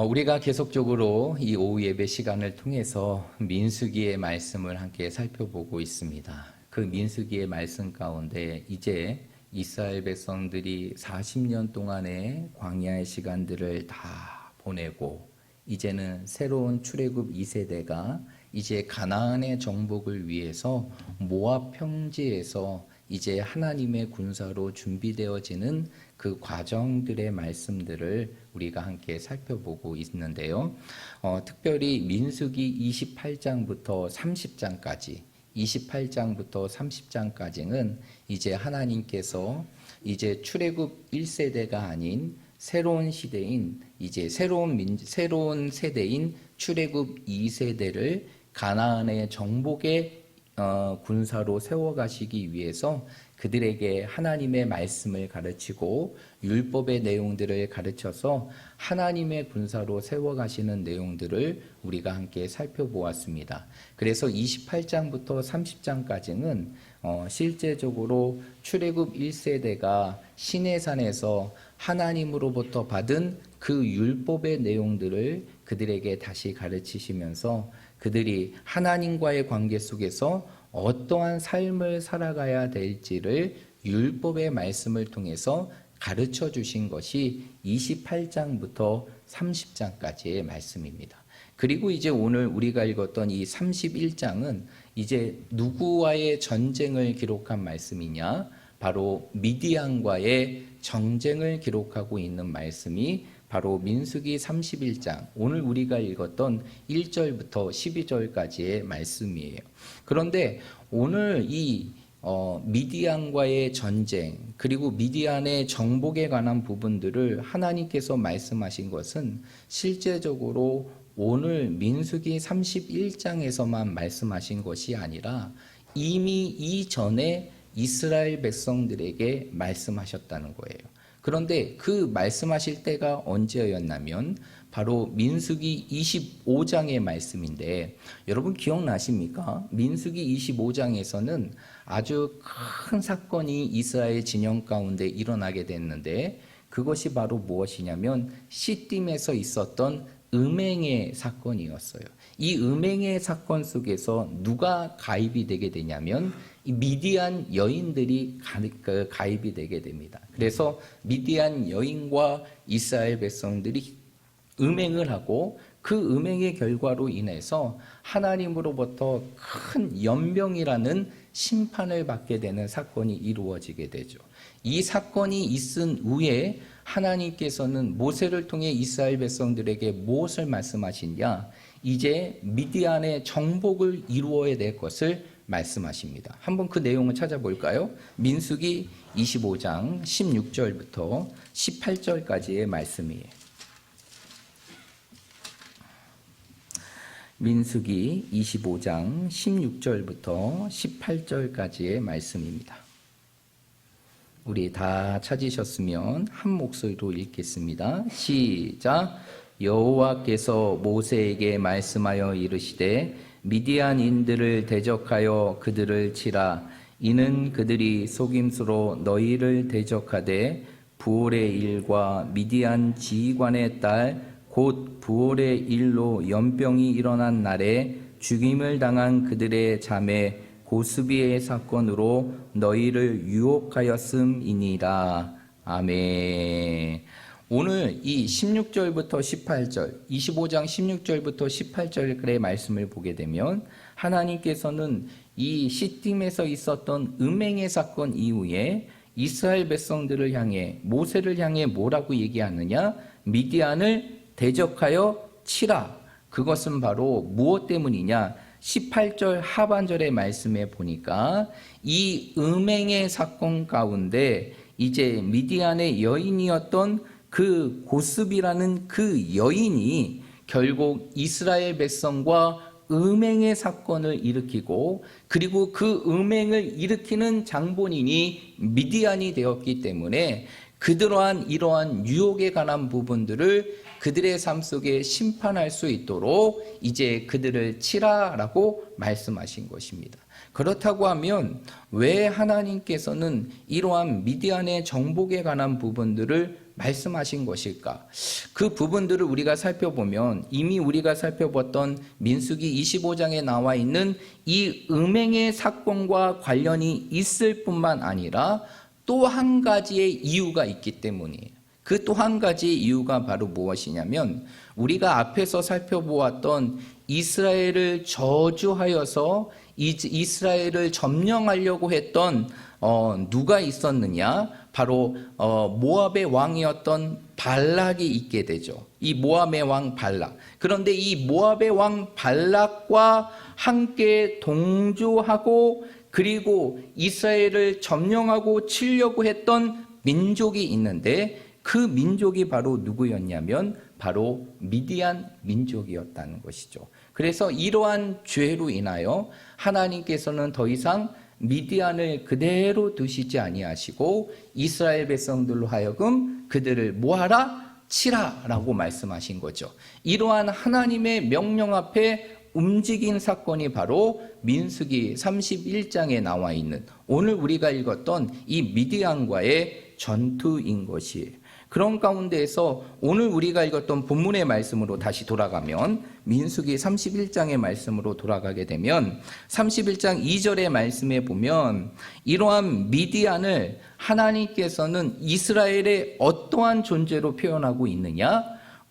우리가 계속적으로 이 오후 예배 시간을 통해서 민수기의 말씀을 함께 살펴보고 있습니다. 그 민수기의 말씀 가운데 이제 이스라엘 백성들이 40년 동안의 광야의 시간들을 다 보내고 이제는 새로운 출애굽 2세대가 이제 가나안의 정복을 위해서 모압 평지에서 이제 하나님의 군사로 준비되어지는 그 과정들의 말씀들을 우리가 함께 살펴보고 있는데요. 특별히 민수기 28장부터 30장까지 28장부터 30장까지는 이제 하나님께서 이제 출애굽 1세대가 아닌 새로운 시대인 이제 새로운 세대인 출애굽 2세대를 가나안의 정복의 군사로 세워가시기 위해서 그들에게 하나님의 말씀을 가르치고 율법의 내용들을 가르쳐서 하나님의 군사로 세워가시는 내용들을 우리가 함께 살펴보았습니다. 그래서 28장부터 30장까지는 실제적으로 출애굽 1세대가 시내산에서 하나님으로부터 받은 그 율법의 내용들을 그들에게 다시 가르치시면서 그들이 하나님과의 관계 속에서 어떠한 삶을 살아가야 될지를 율법의 말씀을 통해서 가르쳐 주신 것이 28장부터 30장까지의 말씀입니다. 그리고 이제 오늘 우리가 읽었던 이 31장은 이제 누구와의 전쟁을 기록한 말씀이냐? 바로 미디안과의 전쟁을 기록하고 있는 말씀이 바로 민수기 31장, 오늘 우리가 읽었던 1절부터 12절까지의 말씀이에요. 그런데 오늘 이 미디안과의 전쟁, 그리고 미디안의 정복에 관한 부분들을 하나님께서 말씀하신 것은 실제적으로 오늘 민수기 31장에서만 말씀하신 것이 아니라 이미 이전에 이스라엘 백성들에게 말씀하셨다는 거예요. 그런데 그 말씀하실 때가 언제였냐면 바로 민수기 25장의 말씀인데 여러분 기억나십니까? 민수기 25장에서는 아주 큰 사건이 이스라엘 진영 가운데 일어나게 됐는데 그것이 바로 무엇이냐면 시딤에서 있었던 음행의 사건이었어요. 이 음행의 사건 속에서 누가 가입이 되게 되냐면 이 미디안 여인들이 가입이 되게 됩니다. 그래서 미디안 여인과 이스라엘 백성들이 음행을 하고 그 음행의 결과로 인해서 하나님으로부터 큰 연병이라는 심판을 받게 되는 사건이 이루어지게 되죠. 이 사건이 있은 후에 하나님께서는 모세를 통해 이스라엘 백성들에게 무엇을 말씀하시냐? 이제 미디안의 정복을 이루어야 될 것을 말씀하십니다. 한번 그 내용을 찾아볼까요? 민수기 25장 16절부터 18절까지의 말씀이에요. 민수기 25장 16절부터 18절까지의 말씀입니다. 우리 다 찾으셨으면 한 목소리로 읽겠습니다. 시작. 여호와께서 모세에게 말씀하여 이르시되 미디안인들을 대적하여 그들을 치라. 이는 그들이 속임수로 너희를 대적하되 부올의 일과 미디안 지휘관의 딸 곧 부올의 일로 연병이 일어난 날에 죽임을 당한 그들의 자매 고스비의 사건으로 너희를 유혹하였음이니라. 아멘. 오늘 이 16절부터 18절, 25장 16절부터 18절의 말씀을 보게 되면 하나님께서는 이 시딤에서 있었던 음행의 사건 이후에 이스라엘 백성들을 향해 모세를 향해 뭐라고 얘기하느냐? 미디안을 대적하여 치라. 그것은 바로 무엇 때문이냐? 18절 하반절의 말씀에 보니까 이 음행의 사건 가운데 이제 미디안의 여인이었던 그 고스비라는 그 여인이 결국 이스라엘 백성과 음행의 사건을 일으키고 그리고 그 음행을 일으키는 장본인이 미디안이 되었기 때문에 그러한 이러한 유혹에 관한 부분들을 그들의 삶 속에 심판할 수 있도록 이제 그들을 치라라고 말씀하신 것입니다. 그렇다고 하면 왜 하나님께서는 이러한 미디안의 정복에 관한 부분들을 말씀하신 것일까? 그 부분들을 우리가 살펴보면 이미 우리가 살펴봤던 민수기 25장에 나와 있는 이 음행의 사건과 관련이 있을 뿐만 아니라 또 한 가지의 이유가 있기 때문이에요. 그 또 한 가지의 이유가 바로 무엇이냐면 우리가 앞에서 살펴보았던 이스라엘을 저주하여서 이스라엘을 점령하려고 했던 누가 있었느냐? 바로 모압의 왕이었던 발락이 있게 되죠. 이 모압의 왕 발락. 그런데 이 모압의 왕 발락과 함께 동조하고 그리고 이스라엘을 점령하고 치려고 했던 민족이 있는데 그 민족이 바로 누구였냐면 바로 미디안 민족이었다는 것이죠. 그래서 이러한 죄로 인하여 하나님께서는 더 이상 미디안을 그대로 두시지 아니하시고 이스라엘 백성들로 하여금 그들을 뭐하라? 치라라고 말씀하신 거죠. 이러한 하나님의 명령 앞에 움직인 사건이 바로 민수기 31장에 나와 있는 오늘 우리가 읽었던 이 미디안과의 전투인 것이에요. 그런 가운데에서 오늘 우리가 읽었던 본문의 말씀으로 다시 돌아가면 민수기 31장의 말씀으로 돌아가게 되면 31장 2절의 말씀에 보면 이러한 미디안을 하나님께서는 이스라엘의 어떠한 존재로 표현하고 있느냐?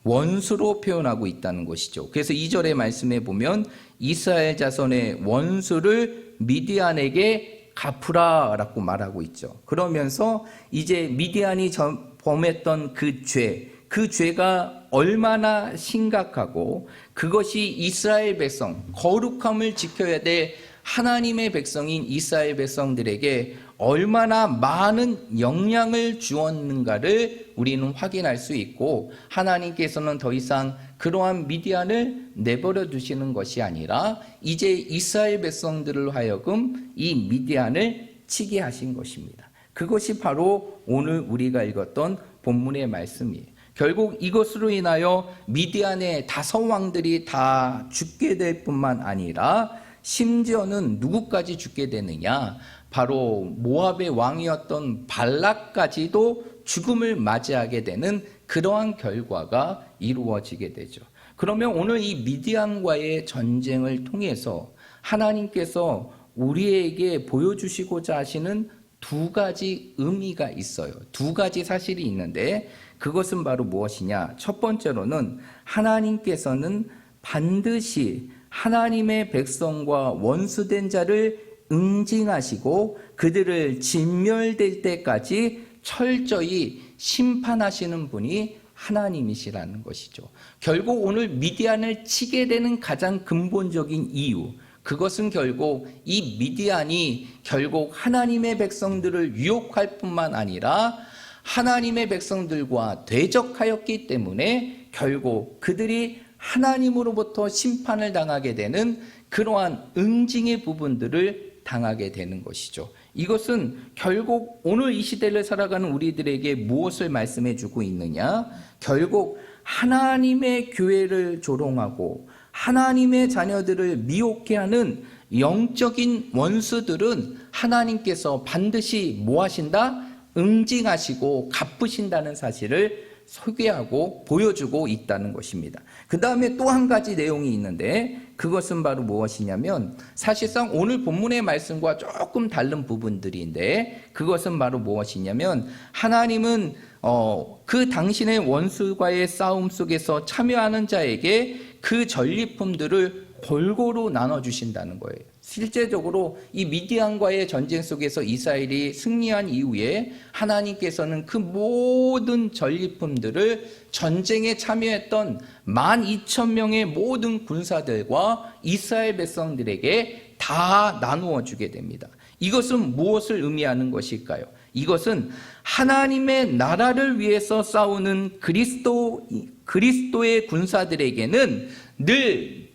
원수로 표현하고 있다는 것이죠. 그래서 2절의 말씀에 보면 이스라엘 자손의 원수를 미디안에게 갚으라라고 말하고 있죠. 그러면서 이제 미디안이 범했던 그 죄가 얼마나 심각하고 그것이 이스라엘 백성, 거룩함을 지켜야 될 하나님의 백성인 이스라엘 백성들에게 얼마나 많은 영향을 주었는가를 우리는 확인할 수 있고 하나님께서는 더 이상 그러한 미디안을 내버려 두시는 것이 아니라 이제 이스라엘 백성들을 하여금 이 미디안을 치게 하신 것입니다. 그것이 바로 오늘 우리가 읽었던 본문의 말씀이에요. 결국 이것으로 인하여 미디안의 5왕들이 다 죽게 될 뿐만 아니라 심지어는 누구까지 죽게 되느냐? 바로 모압의 왕이었던 발락까지도 죽음을 맞이하게 되는 그러한 결과가 이루어지게 되죠. 그러면 오늘 이 미디안과의 전쟁을 통해서 하나님께서 우리에게 보여주시고자 하시는 두 가지 의미가 있어요. 두 가지 사실이 있는데 그것은 바로 무엇이냐? 첫 번째로는 하나님께서는 반드시 하나님의 백성과 원수된 자를 응징하시고 그들을 진멸될 때까지 철저히 심판하시는 분이 하나님이시라는 것이죠. 결국 오늘 미디안을 치게 되는 가장 근본적인 이유, 그것은 결국 이 미디안이 결국 하나님의 백성들을 유혹할 뿐만 아니라 하나님의 백성들과 대적하였기 때문에 결국 그들이 하나님으로부터 심판을 당하게 되는 그러한 응징의 부분들을 당하게 되는 것이죠. 이것은 결국 오늘 이 시대를 살아가는 우리들에게 무엇을 말씀해 주고 있느냐? 결국 하나님의 교회를 조롱하고 하나님의 자녀들을 미혹해 하는 영적인 원수들은 하나님께서 반드시 뭐 하신다? 응징하시고 갚으신다는 사실을 소개하고 보여주고 있다는 것입니다. 그 다음에 또 한 가지 내용이 있는데 그것은 바로 무엇이냐면 사실상 오늘 본문의 말씀과 조금 다른 부분들인데 그것은 바로 무엇이냐면 하나님은 그 당신의 원수와의 싸움 속에서 참여하는 자에게 그 전리품들을 골고루 나눠주신다는 거예요. 실제적으로 이 미디안과의 전쟁 속에서 이스라엘이 승리한 이후에 하나님께서는 그 모든 전리품들을 전쟁에 참여했던 12,000명의 모든 군사들과 이스라엘 백성들에게 다 나누어 주게 됩니다. 이것은 무엇을 의미하는 것일까요? 이것은 하나님의 나라를 위해서 싸우는 그리스도의 군사들에게는 늘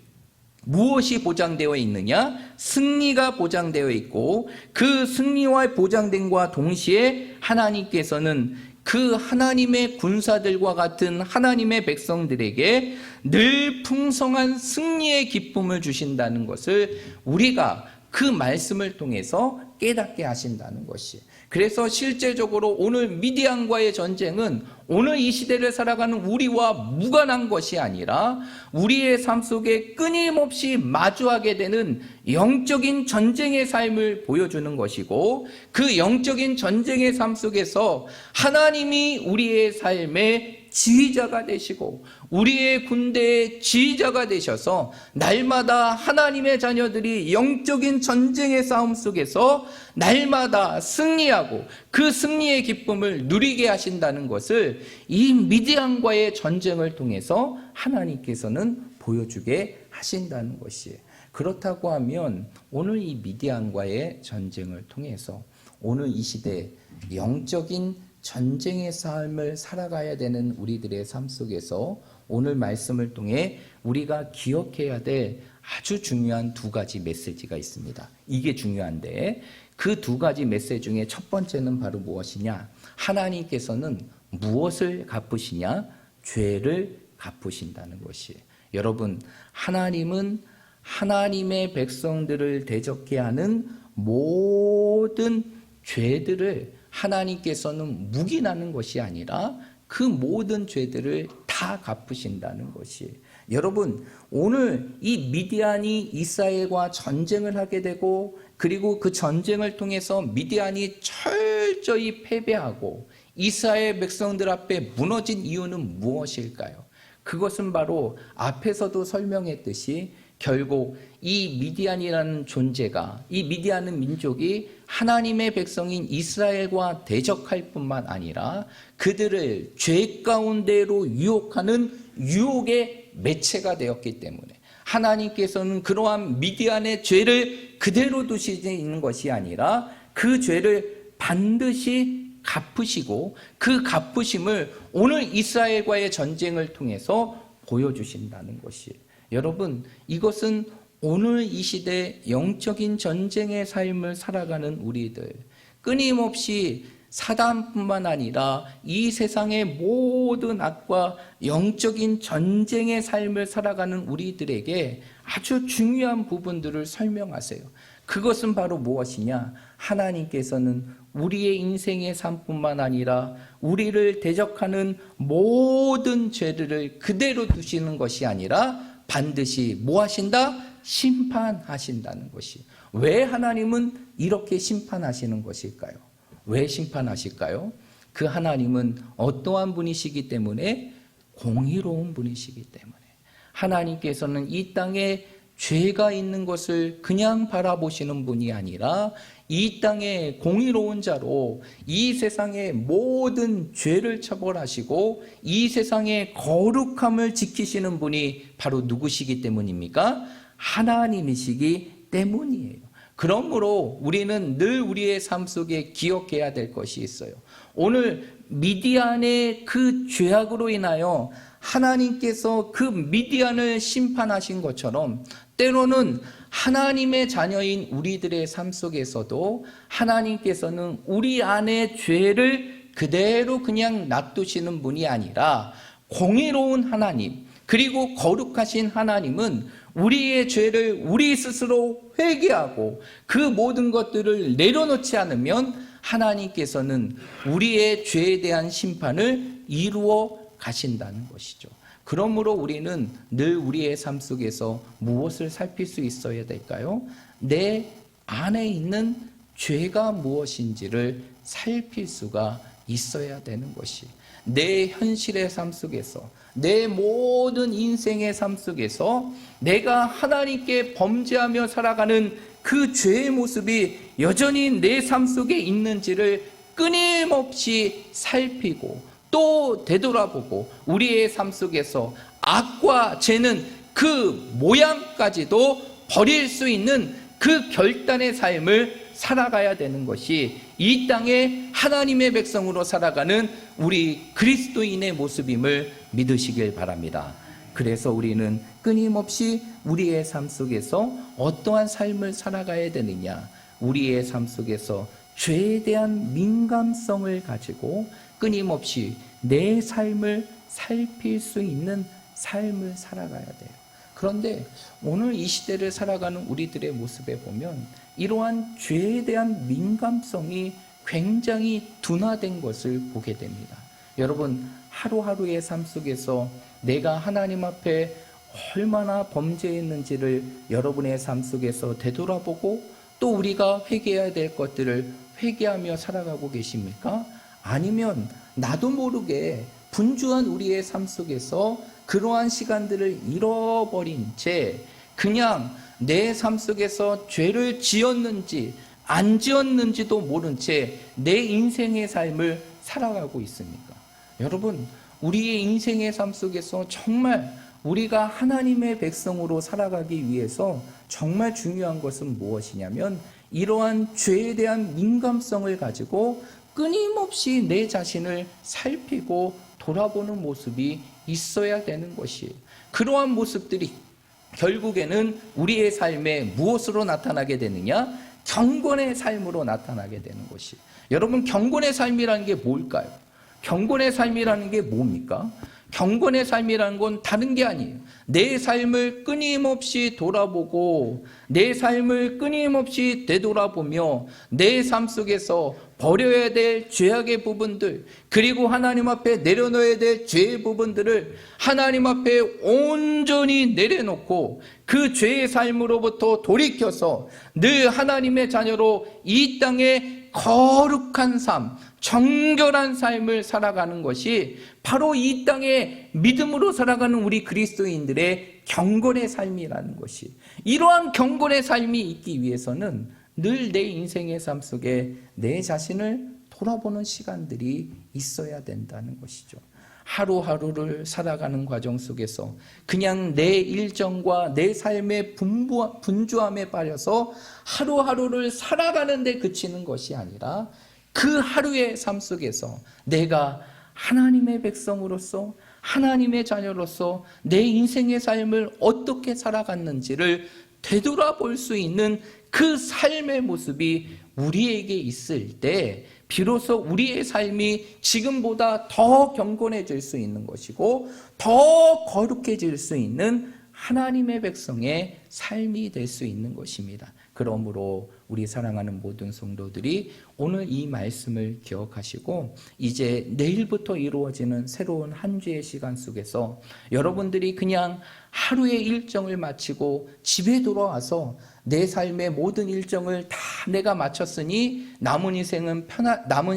무엇이 보장되어 있느냐? 승리가 보장되어 있고 그 승리와 보장됨과 동시에 하나님께서는 그 하나님의 군사들과 같은 하나님의 백성들에게 늘 풍성한 승리의 기쁨을 주신다는 것을 우리가 그 말씀을 통해서 깨닫게 하신다는 것이. 그래서 실제적으로 오늘 미디안과의 전쟁은 오늘 이 시대를 살아가는 우리와 무관한 것이 아니라 우리의 삶 속에 끊임없이 마주하게 되는 영적인 전쟁의 삶을 보여주는 것이고, 그 영적인 전쟁의 삶 속에서 하나님이 우리의 삶의 지휘자가 되시고 우리의 군대의 지휘자가 되셔서 날마다 하나님의 자녀들이 영적인 전쟁의 싸움 속에서 날마다 승리하고 그 승리의 기쁨을 누리게 하신다는 것을 이 미디안과의 전쟁을 통해서 하나님께서는 보여주게 하신다는 것이에요. 그렇다고 하면 오늘 이 미디안과의 전쟁을 통해서 오늘 이 시대 영적인 전쟁의 삶을 살아가야 되는 우리들의 삶 속에서 오늘 말씀을 통해 우리가 기억해야 될 아주 중요한 두 가지 메시지가 있습니다. 이게 중요한데 그 두 가지 메시지 중에 첫 번째는 바로 무엇이냐? 하나님께서는 무엇을 갚으시냐? 죄를 갚으신다는 것이에요. 여러분, 하나님은 하나님의 백성들을 대적해 하는 모든 죄들을 하나님께서는 묵인하는 것이 아니라 그 모든 죄들을 다 갚으신다는 것이. 여러분, 오늘 이 미디안이 이스라엘과 전쟁을 하게 되고 그리고 그 전쟁을 통해서 미디안이 철저히 패배하고 이스라엘 백성들 앞에 무너진 이유는 무엇일까요? 그것은 바로 앞에서도 설명했듯이 결국 이 미디안이라는 존재가, 이 미디안은 민족이 하나님의 백성인 이스라엘과 대적할 뿐만 아니라 그들을 죄 가운데로 유혹하는 유혹의 매체가 되었기 때문에 하나님께서는 그러한 미디안의 죄를 그대로 두시는 것이 아니라 그 죄를 반드시 갚으시고 그 갚으심을 오늘 이스라엘과의 전쟁을 통해서 보여주신다는 것이에요. 여러분, 이것은 오늘 이 시대 영적인 전쟁의 삶을 살아가는 우리들, 끊임없이 사단뿐만 아니라 이 세상의 모든 악과 영적인 전쟁의 삶을 살아가는 우리들에게 아주 중요한 부분들을 설명하세요. 그것은 바로 무엇이냐? 하나님께서는 우리의 인생의 삶뿐만 아니라 우리를 대적하는 모든 죄들을 그대로 두시는 것이 아니라 반드시 뭐 하신다? 심판하신다는 것이. 왜 하나님은 이렇게 심판하시는 것일까요? 왜 심판하실까요? 그 하나님은 어떠한 분이시기 때문에? 공의로운 분이시기 때문에. 하나님께서는 이 땅에 죄가 있는 것을 그냥 바라보시는 분이 아니라 이 땅에 공의로운 자로 이 세상의 모든 죄를 처벌하시고 이 세상의 거룩함을 지키시는 분이 바로 누구시기 때문입니까? 하나님이시기 때문이에요. 그러므로 우리는 늘 우리의 삶 속에 기억해야 될 것이 있어요. 오늘 미디안의 그 죄악으로 인하여 하나님께서 그 미디안을 심판하신 것처럼 때로는 하나님의 자녀인 우리들의 삶 속에서도 하나님께서는 우리 안의 죄를 그대로 그냥 놔두시는 분이 아니라 공의로운 하나님, 그리고 거룩하신 하나님은 우리의 죄를 우리 스스로 회개하고 그 모든 것들을 내려놓지 않으면 하나님께서는 우리의 죄에 대한 심판을 이루어 가신다는 것이죠. 그러므로 우리는 늘 우리의 삶 속에서 무엇을 살필 수 있어야 될까요? 내 안에 있는 죄가 무엇인지를 살필 수가 있어야 되는 것이. 내 현실의 삶 속에서, 내 모든 인생의 삶 속에서 내가 하나님께 범죄하며 살아가는 그 죄의 모습이 여전히 내 삶 속에 있는지를 끊임없이 살피고 또 되돌아보고 우리의 삶 속에서 악과 죄는 그 모양까지도 버릴 수 있는 그 결단의 삶을 살아가야 되는 것이 이 땅에 하나님의 백성으로 살아가는 우리 그리스도인의 모습임을 믿으시길 바랍니다. 그래서 우리는 끊임없이 우리의 삶 속에서 어떠한 삶을 살아가야 되느냐, 우리의 삶 속에서 죄에 대한 민감성을 가지고 끊임없이 내 삶을 살필 수 있는 삶을 살아가야 돼요. 그런데 오늘 이 시대를 살아가는 우리들의 모습에 보면 이러한 죄에 대한 민감성이 굉장히 둔화된 것을 보게 됩니다. 여러분, 하루하루의 삶 속에서 내가 하나님 앞에 얼마나 범죄했는지를 여러분의 삶 속에서 되돌아보고 또 우리가 회개해야 될 것들을 회개하며 살아가고 계십니까? 아니면 나도 모르게 분주한 우리의 삶 속에서 그러한 시간들을 잃어버린 채 그냥 내 삶 속에서 죄를 지었는지 안 지었는지도 모른 채 내 인생의 삶을 살아가고 있습니까? 여러분, 우리의 인생의 삶 속에서 정말 우리가 하나님의 백성으로 살아가기 위해서 정말 중요한 것은 무엇이냐면 이러한 죄에 대한 민감성을 가지고 끊임없이 내 자신을 살피고 돌아보는 모습이 있어야 되는 것이에요. 그러한 모습들이 결국에는 우리의 삶에 무엇으로 나타나게 되느냐? 경건의 삶으로 나타나게 되는 것이에요. 여러분, 경건의 삶이라는 게 뭘까요? 경건의 삶이라는 게 뭡니까? 경건의 삶이라는 건 다른 게 아니에요. 내 삶을 끊임없이 돌아보고 내 삶을 끊임없이 되돌아보며 내 삶 속에서 버려야 될 죄악의 부분들, 그리고 하나님 앞에 내려놓아야 될 죄의 부분들을 하나님 앞에 온전히 내려놓고 그 죄의 삶으로부터 돌이켜서 늘 하나님의 자녀로 이 땅에 거룩한 삶, 정결한 삶을 살아가는 것이 바로 이 땅에 믿음으로 살아가는 우리 그리스도인들의 경건의 삶이라는 것이, 이러한 경건의 삶이 있기 위해서는 늘 내 인생의 삶 속에 내 자신을 돌아보는 시간들이 있어야 된다는 것이죠. 하루하루를 살아가는 과정 속에서 그냥 내 일정과 내 삶의 분주함에 빠져서 하루하루를 살아가는 데 그치는 것이 아니라 그 하루의 삶 속에서 내가 하나님의 백성으로서 하나님의 자녀로서 내 인생의 삶을 어떻게 살아갔는지를 되돌아볼 수 있는 그 삶의 모습이 우리에게 있을 때 비로소 우리의 삶이 지금보다 더 경건해질 수 있는 것이고 더 거룩해질 수 있는 하나님의 백성의 삶이 될 수 있는 것입니다. 그러므로 우리 사랑하는 모든 성도들이 오늘 이 말씀을 기억하시고 이제 내일부터 이루어지는 새로운 한 주의 시간 속에서 여러분들이 그냥 하루의 일정을 마치고 집에 돌아와서 내 삶의 모든 일정을 다 내가 마쳤으니 남은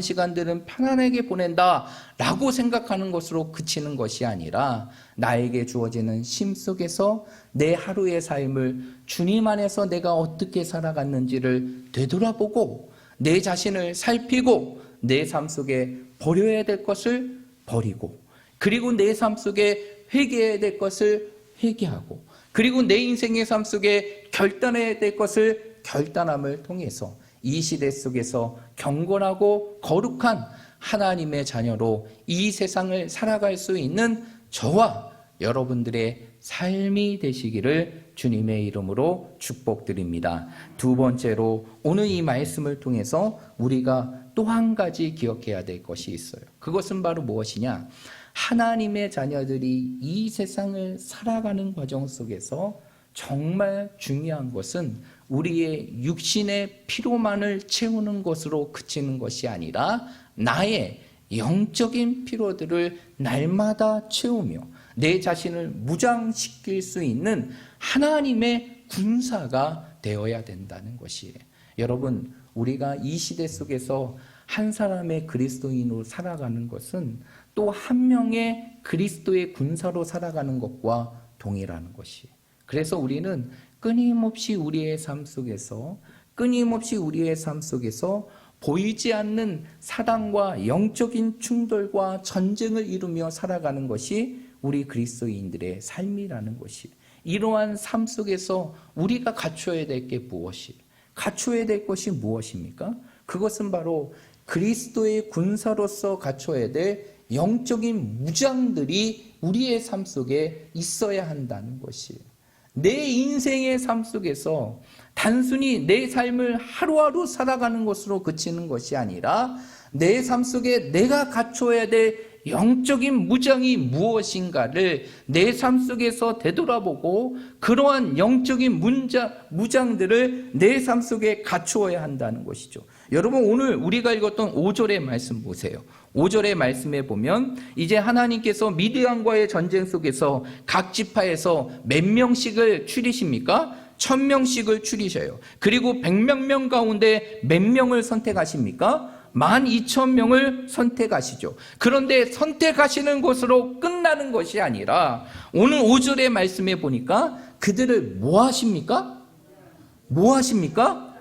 시간들은 편안하게 보낸다라고 생각하는 것으로 그치는 것이 아니라 나에게 주어지는 심 속에서 내 하루의 삶을 주님 안에서 내가 어떻게 살아갔는지를 되돌아보고 내 자신을 살피고 내 삶 속에 버려야 될 것을 버리고 그리고 내 삶 속에 회개해야 될 것을 회개하고 그리고 내 인생의 삶 속에 결단해야 될 것을 결단함을 통해서 이 시대 속에서 경건하고 거룩한 하나님의 자녀로 이 세상을 살아갈 수 있는 저와 여러분들의 삶이 되시기를 주님의 이름으로 축복드립니다. 두 번째로 오늘 이 말씀을 통해서 우리가 또 한 가지 기억해야 될 것이 있어요. 그것은 바로 무엇이냐? 하나님의 자녀들이 이 세상을 살아가는 과정 속에서 정말 중요한 것은 우리의 육신의 피로만을 채우는 것으로 그치는 것이 아니라 나의 영적인 피로들을 날마다 채우며 내 자신을 무장시킬 수 있는 하나님의 군사가 되어야 된다는 것이에요. 여러분, 우리가 이 시대 속에서 한 사람의 그리스도인으로 살아가는 것은 또 한 명의 그리스도의 군사로 살아가는 것과 동일한 것이에요. 그래서 우리는 끊임없이 우리의 삶 속에서 보이지 않는 사단과 영적인 충돌과 전쟁을 이루며 살아가는 것이 우리 그리스도인들의 삶이라는 것이, 이러한 삶 속에서 우리가 갖춰야 될 게 갖춰야 될 것이 무엇입니까? 그것은 바로 그리스도의 군사로서 갖춰야 될 영적인 무장들이 우리의 삶 속에 있어야 한다는 것이에요. 내 인생의 삶 속에서 단순히 내 삶을 하루하루 살아가는 것으로 그치는 것이 아니라 내 삶 속에 내가 갖춰야 될 영적인 무장이 무엇인가를 내 삶 속에서 되돌아보고 그러한 영적인 무장들을 내 삶 속에 갖추어야 한다는 것이죠. 여러분, 오늘 우리가 읽었던 5절의 말씀 보세요. 5절의 말씀에 보면 이제 하나님께서 미디안과의 전쟁 속에서 각 지파에서 몇 명씩을 추리십니까? 1000명씩을 추리셔요. 그리고 100명 명 가운데 몇 명을 선택하십니까? 12,000명을 선택하시죠. 그런데 선택하시는 것으로 끝나는 것이 아니라 오늘 5절의 말씀에 보니까 그들을 뭐 하십니까? 뭐 하십니까?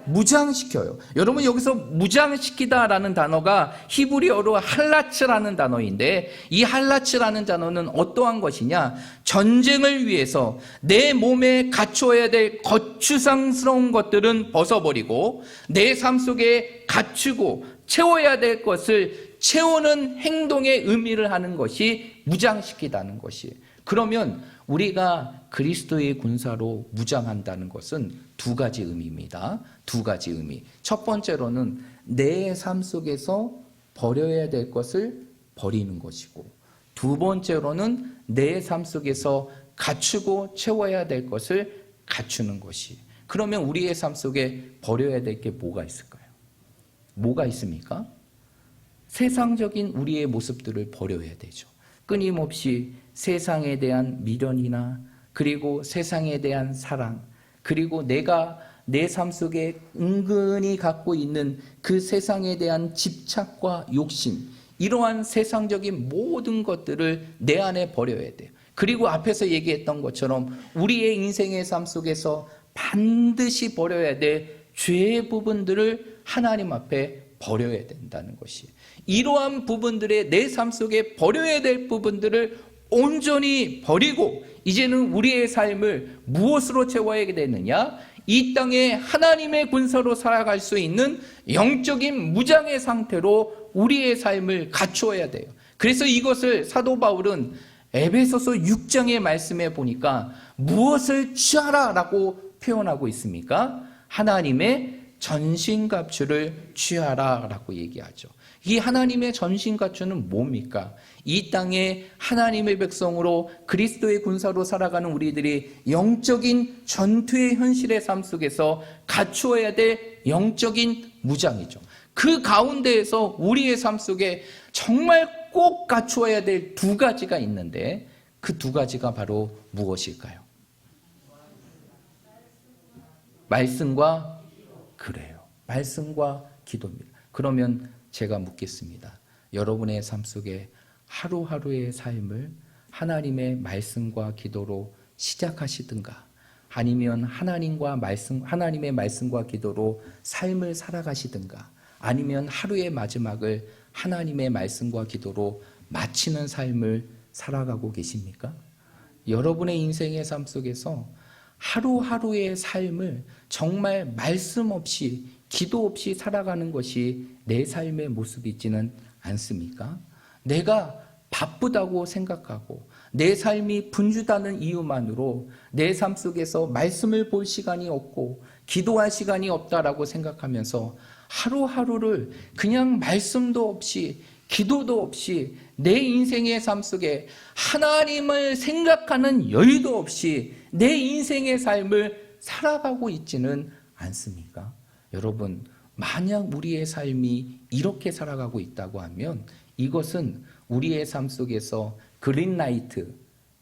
무장시켜요. 여러분, 여기서 무장시키다라는 단어가 히브리어로 할라츠라는 단어인데, 이 할라츠라는 단어는 어떠한 것이냐? 전쟁을 위해서 내 몸에 갖추어야 될 거추장스러운 것들은 벗어버리고 내 삶 속에 갖추고 채워야 될 것을 채우는 행동의 의미를 하는 것이 무장시키다는 것이. 그러면 우리가 그리스도의 군사로 무장한다는 것은 두 가지 의미입니다. 두 가지 의미. 첫 번째로는 내 삶 속에서 버려야 될 것을 버리는 것이고, 두 번째로는 내 삶 속에서 갖추고 채워야 될 것을 갖추는 것이. 그러면 우리의 삶 속에 버려야 될 게 뭐가 있을까요? 뭐가 있습니까? 세상적인 우리의 모습들을 버려야 되죠. 끊임없이 세상에 대한 미련이나 그리고 세상에 대한 사랑, 그리고 내가 내 삶 속에 은근히 갖고 있는 그 세상에 대한 집착과 욕심, 이러한 세상적인 모든 것들을 내 안에 버려야 돼요. 그리고 앞에서 얘기했던 것처럼 우리의 인생의 삶 속에서 반드시 버려야 될 죄의 부분들을 하나님 앞에 버려야 된다는 것이. 이러한 부분들의 내 삶 속에 버려야 될 부분들을 온전히 버리고 이제는 우리의 삶을 무엇으로 채워야 되느냐? 이 땅에 하나님의 군사로 살아갈 수 있는 영적인 무장의 상태로 우리의 삶을 갖추어야 돼요. 그래서 이것을 사도 바울은 에베소서 6장의 말씀에 보니까 무엇을 취하라라고 표현하고 있습니까? 하나님의 전신갑주를 취하라라고 얘기하죠. 이 하나님의 전신갑주는 뭡니까? 이 땅에 하나님의 백성으로 그리스도의 군사로 살아가는 우리들이 영적인 전투의 현실의 삶 속에서 갖추어야 될 영적인 무장이죠. 그 가운데에서 우리의 삶 속에 정말 꼭 갖추어야 될 두 가지가 있는데 그 두 가지가 바로 무엇일까요? 말씀과 그래요. 말씀과 기도입니다. 그러면 제가 묻겠습니다. 여러분의 삶 속에 하루하루의 삶을 하나님의 말씀과 기도로 시작하시든가 아니면 하나님의 말씀과 기도로 삶을 살아가시든가 아니면 하루의 마지막을 하나님의 말씀과 기도로 마치는 삶을 살아가고 계십니까? 여러분의 인생의 삶 속에서 하루하루의 삶을 정말 말씀 없이 기도 없이 살아가는 것이 내 삶의 모습이지는 않습니까? 내가 바쁘다고 생각하고 내 삶이 분주다는 이유만으로 내 삶 속에서 말씀을 볼 시간이 없고 기도할 시간이 없다라고 생각하면서 하루하루를 그냥 말씀도 없이 기도도 없이 내 인생의 삶 속에 하나님을 생각하는 여유도 없이 내 인생의 삶을 살아가고 있지는 않습니까? 여러분, 만약 우리의 삶이 이렇게 살아가고 있다고 하면 이것은 우리의 삶 속에서 그린라이트,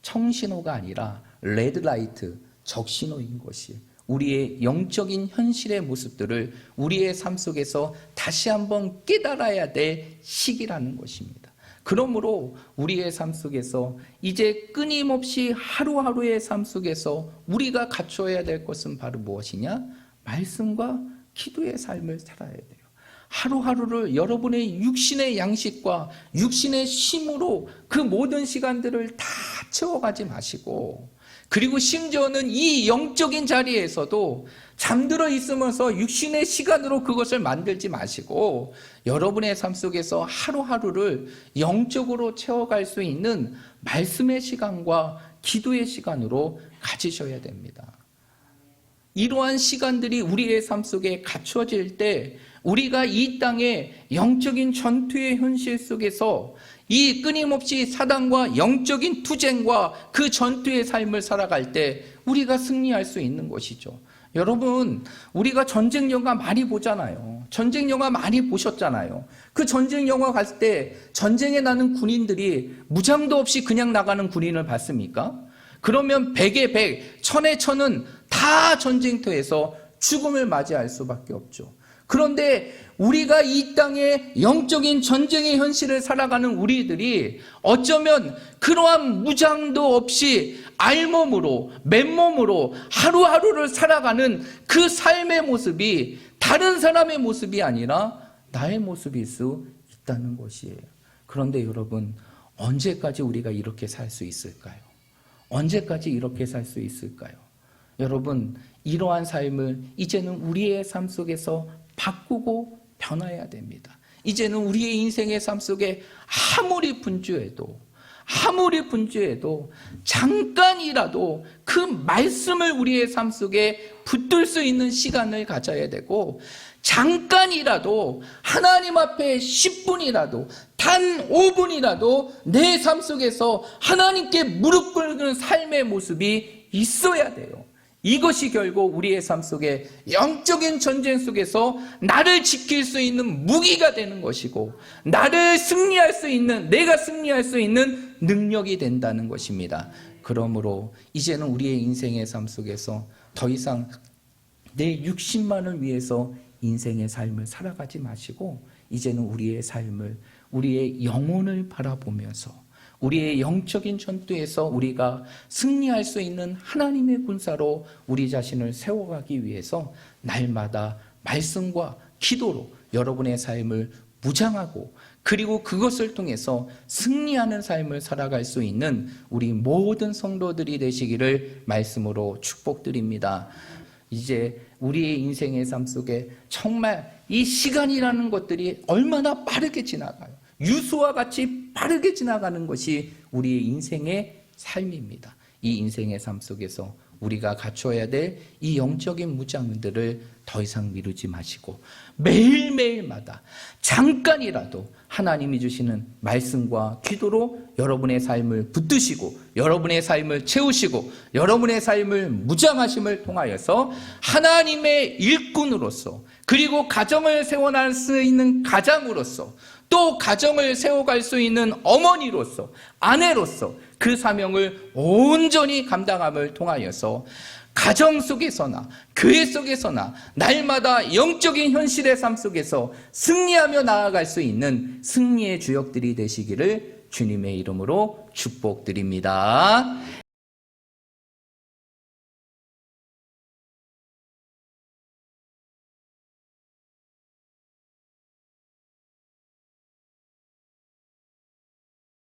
청신호가 아니라 레드라이트, 적신호인 것이 우리의 영적인 현실의 모습들을 우리의 삶 속에서 다시 한번 깨달아야 될 시기라는 것입니다. 그러므로 우리의 삶 속에서 이제 끊임없이 하루하루의 삶 속에서 우리가 갖춰야 될 것은 바로 무엇이냐? 말씀과 기도의 삶을 살아야 돼요. 하루하루를 여러분의 육신의 양식과 육신의 쉼으로 그 모든 시간들을 다 채워가지 마시고, 그리고 심지어는 이 영적인 자리에서도 잠들어 있으면서 육신의 시간으로 그것을 만들지 마시고 여러분의 삶 속에서 하루하루를 영적으로 채워갈 수 있는 말씀의 시간과 기도의 시간으로 가지셔야 됩니다. 이러한 시간들이 우리의 삶 속에 갖춰질 때 우리가 이 땅의 영적인 전투의 현실 속에서 이 끊임없이 사단과 영적인 투쟁과 그 전투의 삶을 살아갈 때 우리가 승리할 수 있는 것이죠. 여러분, 우리가 전쟁 영화 많이 보잖아요. 전쟁 영화 많이 보셨잖아요. 그 전쟁 영화 갔을 때 전쟁에 나는 군인들이 무장도 없이 그냥 나가는 군인을 봤습니까? 그러면 100에 100, 1000에 1000은 다 전쟁터에서 죽음을 맞이할 수밖에 없죠. 그런데 우리가 이 땅의 영적인 전쟁의 현실을 살아가는 우리들이 어쩌면 그러한 무장도 없이 알몸으로, 맨몸으로 하루하루를 살아가는 그 삶의 모습이 다른 사람의 모습이 아니라 나의 모습일 수 있다는 것이에요. 그런데 여러분, 언제까지 우리가 이렇게 살 수 있을까요? 언제까지 이렇게 살 수 있을까요? 여러분, 이러한 삶을 이제는 우리의 삶 속에서 바꾸고 변화해야 됩니다. 이제는 우리의 인생의 삶 속에 아무리 분주해도 잠깐이라도 그 말씀을 우리의 삶 속에 붙들 수 있는 시간을 가져야 되고, 잠깐이라도 하나님 앞에 10분이라도 단 5분이라도 내 삶 속에서 하나님께 무릎 꿇는 삶의 모습이 있어야 돼요. 이것이 결국 우리의 삶 속에 영적인 전쟁 속에서 나를 지킬 수 있는 무기가 되는 것이고, 나를 승리할 수 있는, 내가 승리할 수 있는 능력이 된다는 것입니다. 그러므로 이제는 우리의 인생의 삶 속에서 더 이상 내 육신만을 위해서 인생의 삶을 살아가지 마시고, 이제는 우리의 삶을, 우리의 영혼을 바라보면서 우리의 영적인 전투에서 우리가 승리할 수 있는 하나님의 군사로 우리 자신을 세워가기 위해서 날마다 말씀과 기도로 여러분의 삶을 무장하고, 그리고 그것을 통해서 승리하는 삶을 살아갈 수 있는 우리 모든 성도들이 되시기를 말씀으로 축복드립니다. 이제 우리의 인생의 삶 속에 정말 이 시간이라는 것들이 얼마나 빠르게 지나가요. 유수와 같이 빠르게 지나가는 것이 우리의 인생의 삶입니다. 이 인생의 삶 속에서 우리가 갖춰야 될 이 영적인 무장들을 더 이상 미루지 마시고, 매일매일마다 잠깐이라도 하나님이 주시는 말씀과 기도로 여러분의 삶을 붙드시고, 여러분의 삶을 채우시고, 여러분의 삶을 무장하심을 통하여서 하나님의 일꾼으로서, 그리고 가정을 세워날 수 있는 가장으로서, 또 가정을 세워갈 수 있는 어머니로서, 아내로서 그 사명을 온전히 감당함을 통하여서 가정 속에서나 교회 속에서나 날마다 영적인 현실의 삶 속에서 승리하며 나아갈 수 있는 승리의 주역들이 되시기를 주님의 이름으로 축복드립니다.